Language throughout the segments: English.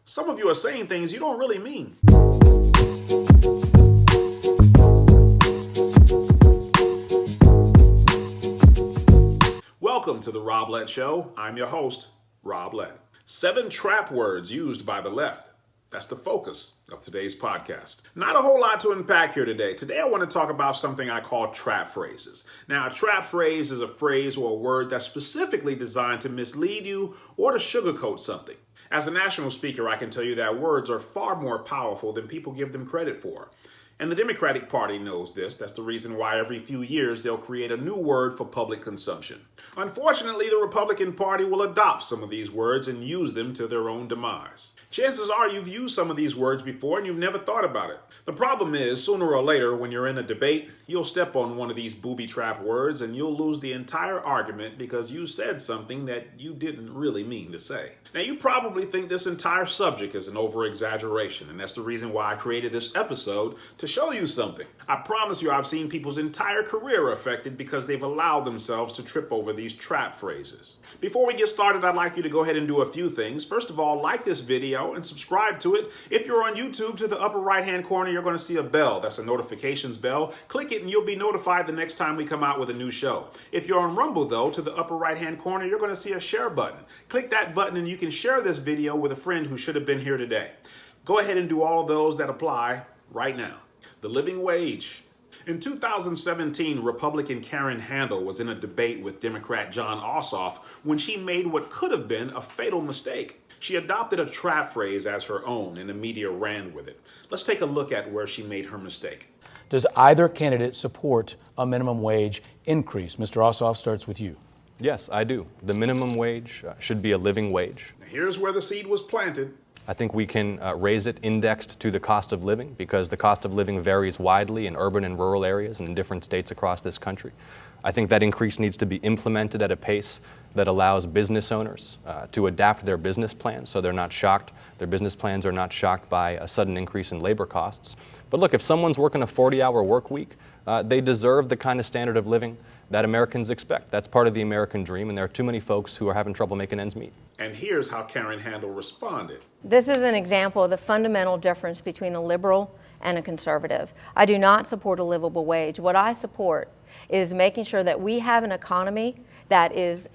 Some of you are saying things you don't really mean. Welcome to the Rob Lett Show. I'm your host, Rob Lett. 7 trap words used by the left. That's the focus of today's podcast. Not a whole lot to unpack here today. Today I want to talk about something I call trap phrases. Now, a trap phrase is a phrase or a word that's specifically designed to mislead you or to sugarcoat something. As a national speaker, I can tell you that words are far more powerful than people give them credit for. And the Democratic Party knows this. That's the reason why every few years they'll create a new word for public consumption. Unfortunately, the Republican Party will adopt some of these words and use them to their own demise. Chances are you've used some of these words before and you've never thought about it. The problem is, sooner or later, when you're in a debate, you'll step on one of these booby trap words and you'll lose the entire argument because you said something that you didn't really mean to say. Now, you probably think this entire subject is an over-exaggeration, and that's the reason why I created this episode, to show you something. I promise you I've seen people's entire career affected because they've allowed themselves to trip over these trap phrases. Before we get started, I'd like you to go ahead and do a few things. First of all, like this video and subscribe to it. If you're on YouTube, to the upper right-hand corner, you're going to see a bell. That's a notifications bell. Click it and you'll be notified the next time we come out with a new show. If you're on Rumble, though, to the upper right-hand corner, you're going to see a share button. Click that button and you can share this video with a friend who should have been here today. Go ahead and do all of those that apply right now. The living wage. In 2017, Republican Karen Handel was in a debate with Democrat Jon Ossoff when she made what could have been a fatal mistake. She adopted a trap phrase as her own, and the media ran with it. Let's take a look at where she made her mistake. Does either candidate support a minimum wage increase? Mr. Ossoff, starts with you. Yes, I do. The minimum wage should be a living wage. Here's where the seed was planted. I think we can raise it indexed to the cost of living because the cost of living varies widely in urban and rural areas and in different states across this country. I think that increase needs to be implemented at a pace that allows business owners to adapt their business plans so they're not shocked. Their business plans are not shocked by a sudden increase in labor costs. But look, if someone's working a 40-hour work week, they deserve the kind of standard of living that Americans expect. That's part of the American dream, and there are too many folks who are having trouble making ends meet. And here's how Karen Handel responded. This is an example of the fundamental difference between a liberal and a conservative. I do not support a livable wage. What I support is making sure that we have an economy that is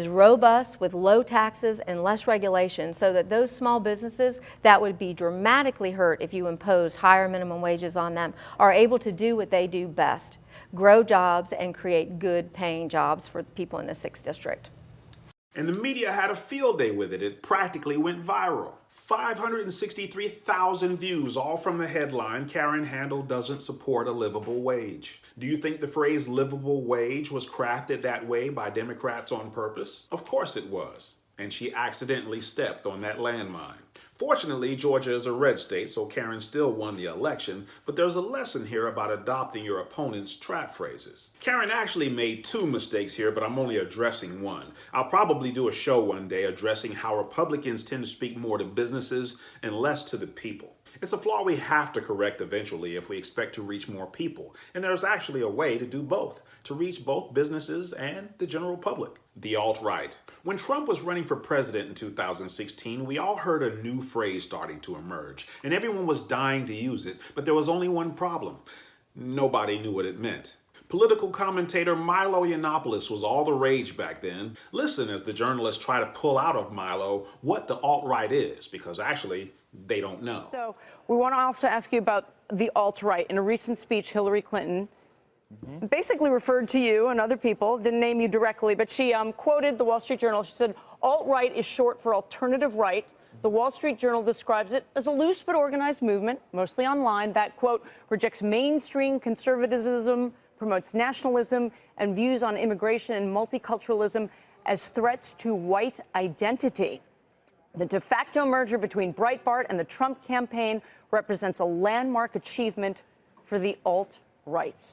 robust with low taxes and less regulation so that those small businesses that would be dramatically hurt if you impose higher minimum wages on them are able to do what they do best, grow jobs and create good paying jobs for people in the 6th District. And the media had a field day with it. It practically went viral. 563,000 views, all from the headline, Karen Handel doesn't support a livable wage. Do you think the phrase livable wage was crafted that way by Democrats on purpose? Of course it was. And she accidentally stepped on that landmine. Fortunately, Georgia is a red state, so Karen still won the election, but there's a lesson here about adopting your opponent's trap phrases. Karen actually made 2 mistakes here, but I'm only addressing one. I'll probably do a show one day addressing how Republicans tend to speak more to businesses and less to the people. It's a flaw we have to correct eventually if we expect to reach more people. And there's actually a way to do both, to reach both businesses and the general public. The alt-right. When Trump was running for president in 2016, we all heard a new phrase starting to emerge, and everyone was dying to use it, but there was only one problem. Nobody knew what it meant. Political commentator Milo Yiannopoulos was all the rage back then. Listen as the journalists try to pull out of Milo what the alt-right is, because actually, they don't know. So we want to also ask you about the alt-right. In a recent speech, Hillary Clinton basically referred to you and other people, didn't name you directly, but she quoted the Wall Street Journal. She said, alt-right is short for alternative right. The Wall Street Journal describes it as a loose but organized movement, mostly online, that, quote, rejects mainstream conservatism, promotes nationalism, and views on immigration and multiculturalism as threats to white identity. The de facto merger between Breitbart and the Trump campaign represents a landmark achievement for the alt-right.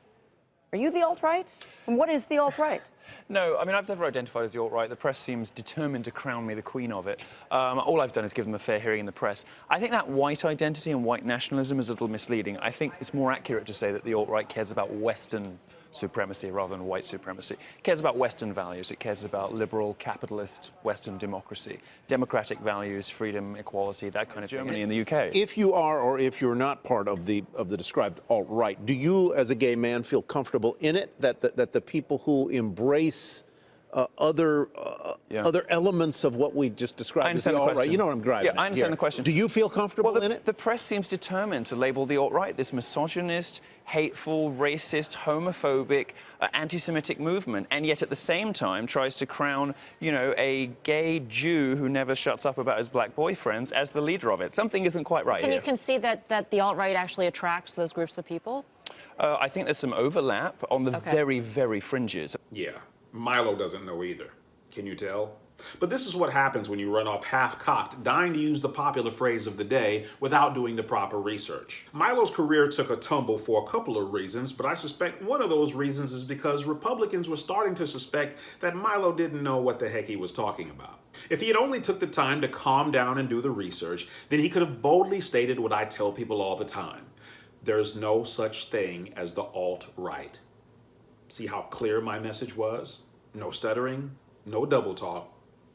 Are you the alt-right? And what is the alt-right? No, I mean, I've never identified as the alt-right. The press seems determined to crown me the queen of it. All I've done is give them a fair hearing in the press. I think that white identity and white nationalism is a little misleading. I think it's more accurate to say that the alt-right cares about Western supremacy rather than white supremacy. It cares about Western values. It cares about liberal, capitalist, Western democracy, democratic values, freedom, equality, that kind of thing. Germany and the UK. If you are or if you're not part of the described alt-right, do you, as a gay man, feel comfortable in it? That the people who embrace other elements of what we just described as the alt-right, you know what I'm driving at. Yeah, I understand the question. Do you feel comfortable in it? The press seems determined to label the alt-right this misogynist, hateful, racist, homophobic, anti-Semitic movement, and yet at the same time tries to crown, you know, a gay Jew who never shuts up about his black boyfriends as the leader of it. Something isn't quite right here. Can you concede that the alt-right actually attracts those groups of people? I think there's some overlap on the very, very fringes. Yeah, Milo doesn't know either. Can you tell? But this is what happens when you run off half-cocked, dying to use the popular phrase of the day without doing the proper research. Milo's career took a tumble for a couple of reasons, but I suspect one of those reasons is because Republicans were starting to suspect that Milo didn't know what the heck he was talking about. If he had only took the time to calm down and do the research, then he could have boldly stated what I tell people all the time. There's no such thing as the alt-right. See how clear my message was? No stuttering, no double talk,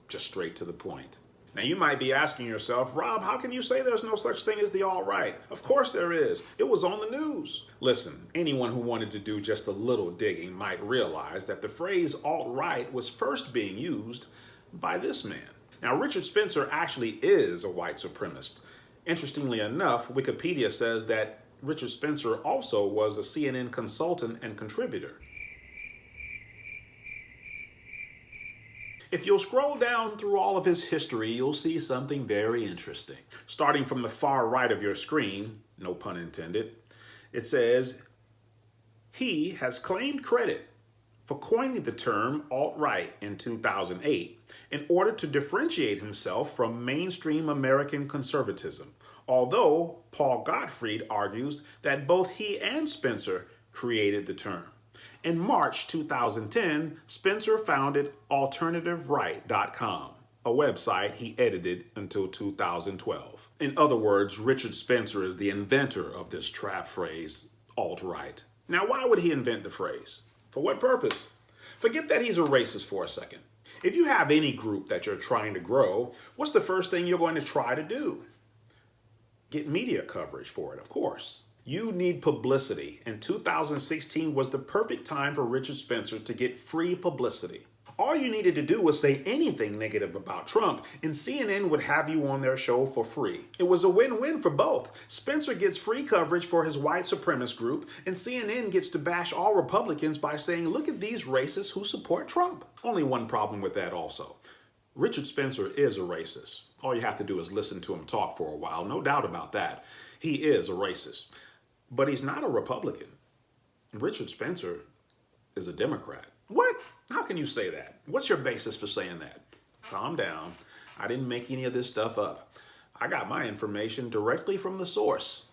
just straight to the point. Now you might be asking yourself, Rob, how can you say there's no such thing as the alt-right? Of course there is. It was on the news. Listen, anyone who wanted to do just a little digging might realize that the phrase alt-right was first being used by this man. Now Richard Spencer actually is a white supremacist. Interestingly enough, Wikipedia says that Richard Spencer also was a CNN consultant and contributor. If you'll scroll down through all of his history, you'll see something very interesting. Starting from the far right of your screen, no pun intended, it says, he has claimed credit for coining the term alt-right in 2008 in order to differentiate himself from mainstream American conservatism, although Paul Gottfried argues that both he and Spencer created the term. In March 2010, Spencer founded AlternativeRight.com, a website he edited until 2012. In other words, Richard Spencer is the inventor of this trap phrase, alt-right. Now, why would he invent the phrase? For what purpose? Forget that he's a racist for a second. If you have any group that you're trying to grow, what's the first thing you're going to try to do? Get media coverage for it, of course. You need publicity, and 2016 was the perfect time for Richard Spencer to get free publicity. All you needed to do was say anything negative about Trump, and CNN would have you on their show for free. It was a win-win for both. Spencer gets free coverage for his white supremacist group, and CNN gets to bash all Republicans by saying, look at these racists who support Trump. Only one problem with that also. Richard Spencer is a racist. All you have to do is listen to him talk for a while, no doubt about that. He is a racist. But he's not a Republican. Richard Spencer is a Democrat. What? How can you say that? What's your basis for saying that? Calm down. I didn't make any of this stuff up. I got my information directly from the source,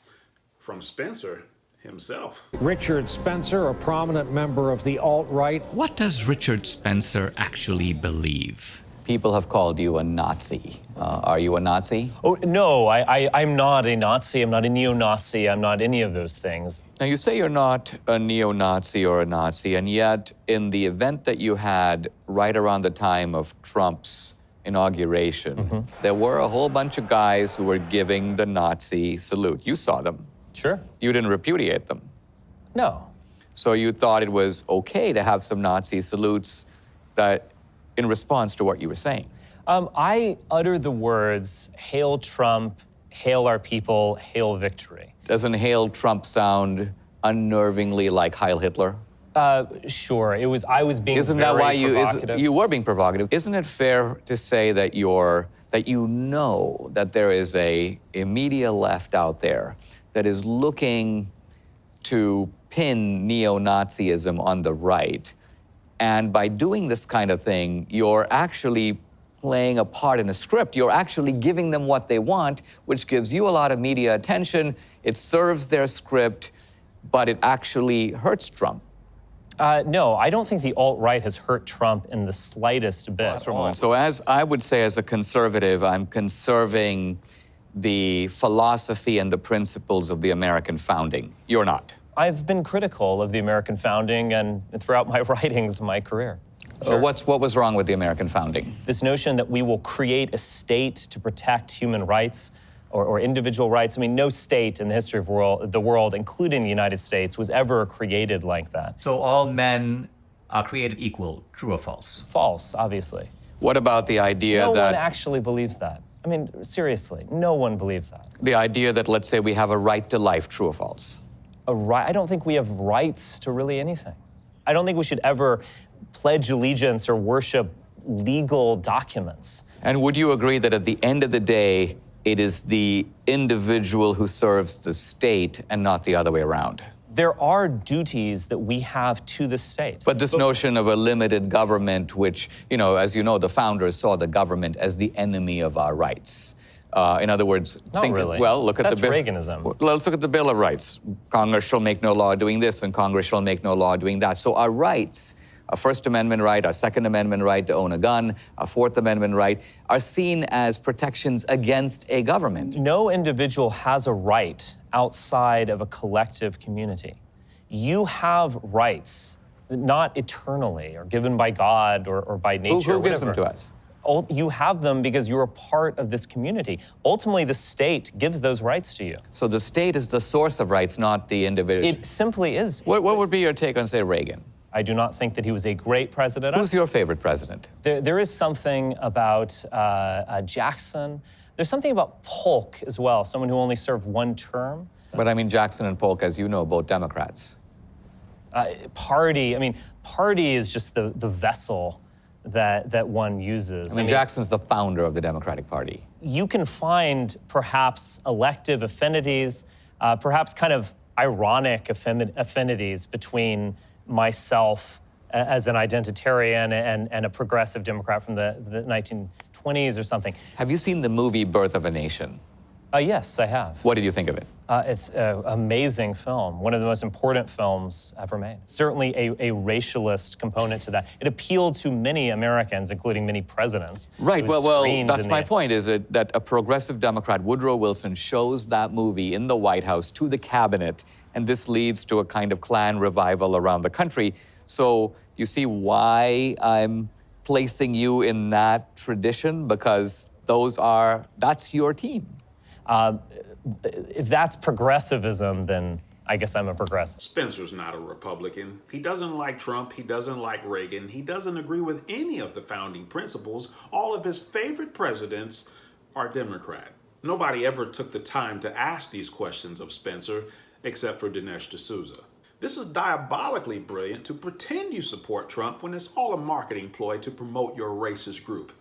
from Spencer himself. Richard Spencer, a prominent member of the alt-right. What does Richard Spencer actually believe? People have called you a Nazi. Are you a Nazi? Oh, no, I'm not a Nazi. I'm not a neo-Nazi. I'm not any of those things. Now, you say you're not a neo-Nazi or a Nazi, and yet in the event that you had right around the time of Trump's inauguration, there were a whole bunch of guys who were giving the Nazi salute. You saw them. Sure. You didn't repudiate them. No. So you thought it was okay to have some Nazi salutes that in response to what you were saying? I utter the words, hail Trump, hail our people, hail victory. Doesn't hail Trump sound unnervingly like Heil Hitler? Sure, I was being Isn't very that why provocative. you were being provocative? Isn't it fair to say that you know that there is a media left out there that is looking to pin neo-Nazism on the right? And by doing this kind of thing, you're actually playing a part in a script. You're actually giving them what they want, which gives you a lot of media attention. It serves their script, but it actually hurts Trump. No, I don't think the alt-right has hurt Trump in the slightest bit. So as I would say as a conservative, I'm conserving the philosophy and the principles of the American founding. You're not. I've been critical of the American founding and throughout my writings, my career. Sure. What was wrong with the American founding? This notion that we will create a state to protect human rights or individual rights. I mean, no state in the history of the world, including the United States, was ever created like that. So all men are created equal, true or false? False, obviously. What about the idea No that... one actually believes that. I mean, seriously, no one believes that. The idea that, let's say, we have a right to life, true or false? A right? I don't think we have rights to really anything. I don't think we should ever pledge allegiance or worship legal documents. And would you agree that at the end of the day, it is the individual who serves the state and not the other way around? There are duties that we have to the state. But this notion of a limited government, which, you know, as you know, the founders saw the government as the enemy of our rights. In other words, Not really. Well, look at That's the bill. Reaganism. Let's look at the Bill of Rights. Congress shall make no law doing this, and Congress shall make no law doing that. So our rights, our First Amendment right, our Second Amendment right to own a gun, our Fourth Amendment right, are seen as protections against a government. No individual has a right outside of a collective community. You have rights, not eternally or given by God or by nature. Who gives them to us? You have them because you're a part of this community. Ultimately, the state gives those rights to you. So the state is the source of rights, not the individual. It simply is. What would be your take on, say, Reagan? I do not think that he was a great president. Who's your favorite president? There is something about Jackson. There's something about Polk as well, someone who only served one term. But I mean, Jackson and Polk, as you know, both Democrats. Party is just the vessel that one uses. I mean, Jackson's the founder of the Democratic Party. You can find perhaps elective affinities, perhaps kind of ironic affinities between myself as an identitarian and a progressive Democrat from the 1920s or something. Have you seen the movie Birth of a Nation? Yes, I have. What did you think of it? It's an amazing film, one of the most important films ever made. Certainly a racialist component to that. It appealed to many Americans, including many presidents. Right, well, that's my point, is that a progressive Democrat, Woodrow Wilson, shows that movie in the White House to the cabinet, and this leads to a kind of Klan revival around the country. So you see why I'm placing you in that tradition, because that's your team. If that's progressivism, then I guess I'm a progressive. Spencer's not a Republican. He doesn't like Trump. He doesn't like Reagan. He doesn't agree with any of the founding principles. All of his favorite presidents are Democrat. Nobody ever took the time to ask these questions of Spencer, except for Dinesh D'Souza. This is diabolically brilliant to pretend you support Trump when it's all a marketing ploy to promote your racist group.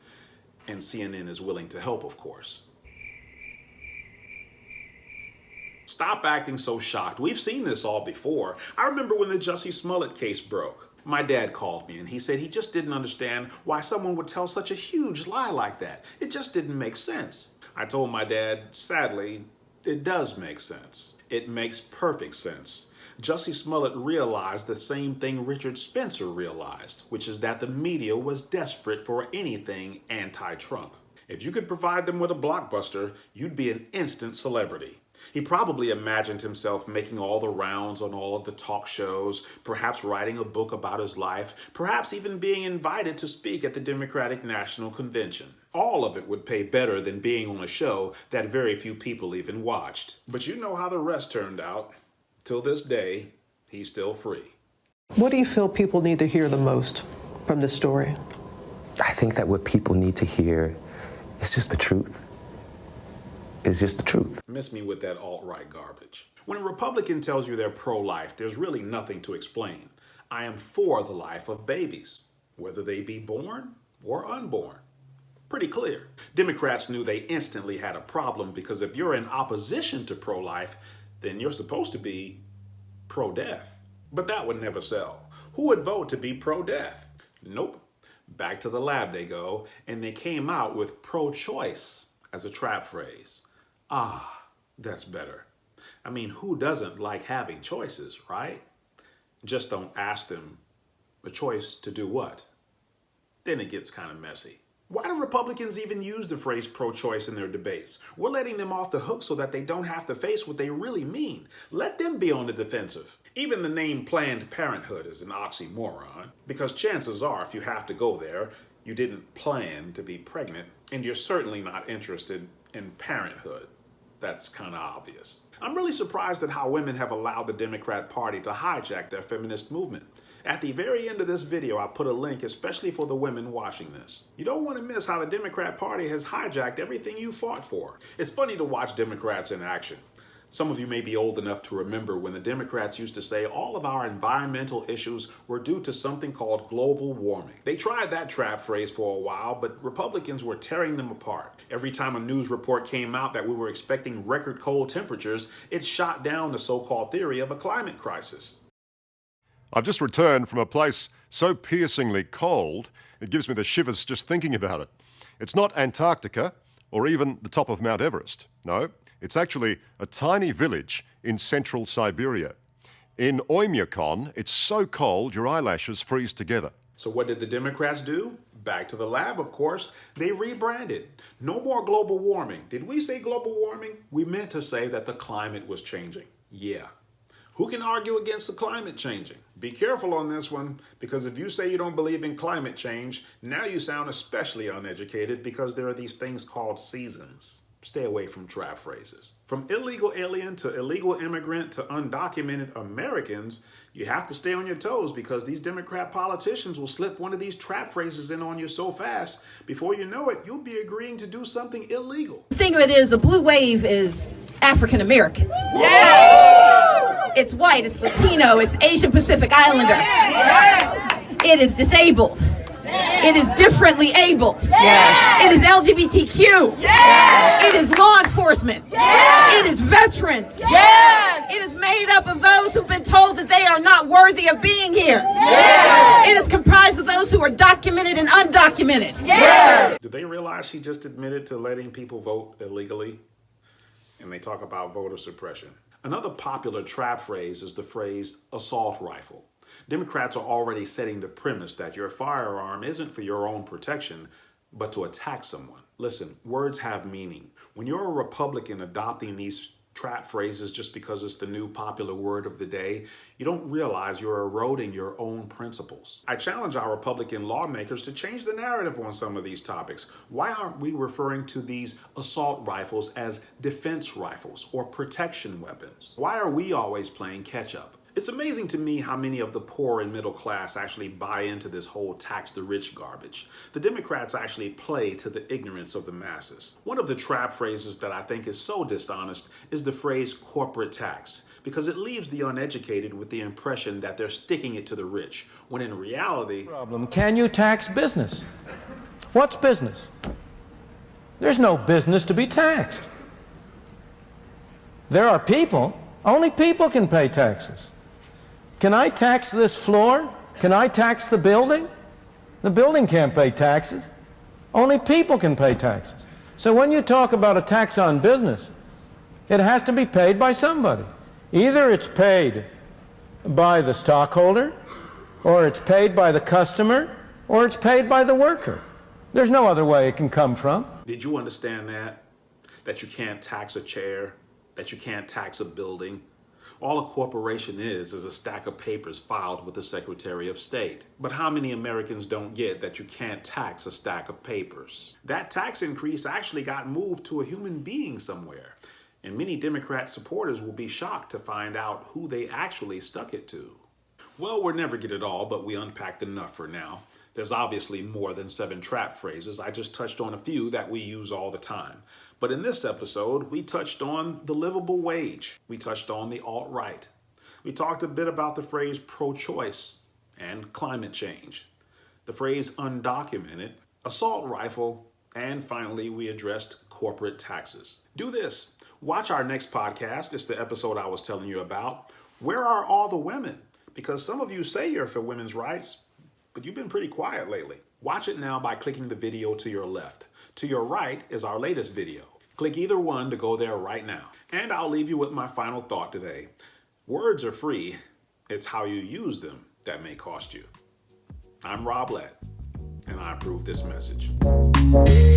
And CNN is willing to help, of course. Stop acting so shocked. We've seen this all before. I remember when the Jussie Smollett case broke. My dad called me and he said he just didn't understand why someone would tell such a huge lie like that. It just didn't make sense. I told my dad, sadly, it does make sense. It makes perfect sense. Jussie Smollett realized the same thing Richard Spencer realized, which is that the media was desperate for anything anti-Trump. If you could provide them with a blockbuster, you'd be an instant celebrity. He probably imagined himself making all the rounds on all of the talk shows, perhaps writing a book about his life, perhaps even being invited to speak at the Democratic National Convention. All of it would pay better than being on a show that very few people even watched. But you know how the rest turned out. Till this day, he's still free. What do you feel people need to hear the most from this story? I think that what people need to hear is just the truth. It's just the truth. Miss me with that alt-right garbage. When a Republican tells you they're pro-life, there's really nothing to explain. I am for the life of babies, whether they be born or unborn. Pretty clear. Democrats knew they instantly had a problem because if you're in opposition to pro-life, then you're supposed to be pro-death. But that would never sell. Who would vote to be pro-death? Nope. Back to the lab they go, and they came out with pro-choice as a trap phrase. Ah, that's better. I mean, who doesn't like having choices, right? Just don't ask them a choice to do what. Then it gets kind of messy. Why do Republicans even use the phrase pro-choice in their debates? We're letting them off the hook so that they don't have to face what they really mean. Let them be on the defensive. Even the name Planned Parenthood is an oxymoron, because chances are, if you have to go there, you didn't plan to be pregnant, and you're certainly not interested in parenthood. That's kind of obvious. I'm really surprised at how women have allowed the Democrat Party to hijack their feminist movement. At the very end of this video, I put a link especially for the women watching this. You don't want to miss how the Democrat Party has hijacked everything you fought for. It's funny to watch Democrats in action. Some of you may be old enough to remember when the Democrats used to say all of our environmental issues were due to something called global warming. They tried that trap phrase for a while, but Republicans were tearing them apart. Every time a news report came out that we were expecting record cold temperatures, it shot down the so-called theory of a climate crisis. I've just returned from a place so piercingly cold, it gives me the shivers just thinking about it. It's not Antarctica or even the top of Mount Everest. No, it's actually a tiny village in central Siberia. In Oymyakon, it's so cold your eyelashes freeze together. So what did the Democrats do? Back to the lab, of course. They rebranded. No more global warming. Did we say global warming? We meant to say that the climate was changing. Yeah. Who can argue against the climate changing? Be careful on this one, because if you say you don't believe in climate change, now you sound especially uneducated because there are these things called seasons. Stay away from trap phrases. From illegal alien to illegal immigrant to undocumented Americans, you have to stay on your toes because these Democrat politicians will slip one of these trap phrases in on you so fast, before you know it, you'll be agreeing to do something illegal. The thing of it is, a blue wave is African American. Yeah! It's white, it's Latino, it's Asian Pacific Islander. Yes! It is disabled. Yes! It is differently abled. Yes! It is LGBTQ. Yes! It is law enforcement. Yes! It is veterans. Yes! It is made up of those who've been told that they are not worthy of being here. Yes! It is comprised of those who are documented and undocumented. Yes! Do they realize she just admitted to letting people vote illegally? And they talk about voter suppression. Another popular trap phrase is the phrase assault rifle. Democrats are already setting the premise that your firearm isn't for your own protection, but to attack someone. Listen, words have meaning. When you're a Republican adopting these trap phrases just because it's the new popular word of the day, you don't realize you're eroding your own principles. I challenge our Republican lawmakers to change the narrative on some of these topics. Why aren't we referring to these assault rifles as defense rifles or protection weapons? Why are we always playing catch up? It's amazing to me how many of the poor and middle class actually buy into this whole tax the rich garbage. The Democrats actually play to the ignorance of the masses. One of the trap phrases that I think is so dishonest is the phrase corporate tax, because it leaves the uneducated with the impression that they're sticking it to the rich, when in reality... Can you tax business? What's business? There's no business to be taxed. There are people. Only people can pay taxes. Can I tax this floor? Can I tax the building? The building can't pay taxes. Only people can pay taxes. So when you talk about a tax on business, it has to be paid by somebody. Either it's paid by the stockholder, or it's paid by the customer, or it's paid by the worker. There's no other way it can come from. Did you understand that? That you can't tax a chair, that you can't tax a building? All a corporation is a stack of papers filed with the Secretary of State. But how many Americans don't get that you can't tax a stack of papers? That tax increase actually got moved to a human being somewhere. And many Democrat supporters will be shocked to find out who they actually stuck it to. Well, we'll never get it all, but we unpacked enough for now. There's obviously more than 7 trap phrases. I just touched on a few that we use all the time. But in this episode, we touched on the livable wage. We touched on the alt-right. We talked a bit about the phrase pro-choice and climate change, the phrase undocumented, assault rifle, and finally, we addressed corporate taxes. Do this. Watch our next podcast. It's the episode I was telling you about. Where are all the women? Because some of you say you're for women's rights, but you've been pretty quiet lately. Watch it now by clicking the video to your left. To your right is our latest video. Click either one to go there right now. And I'll leave you with my final thought today. Words are free. It's how you use them that may cost you. I'm Rob Lett, and I approve this message. Wage.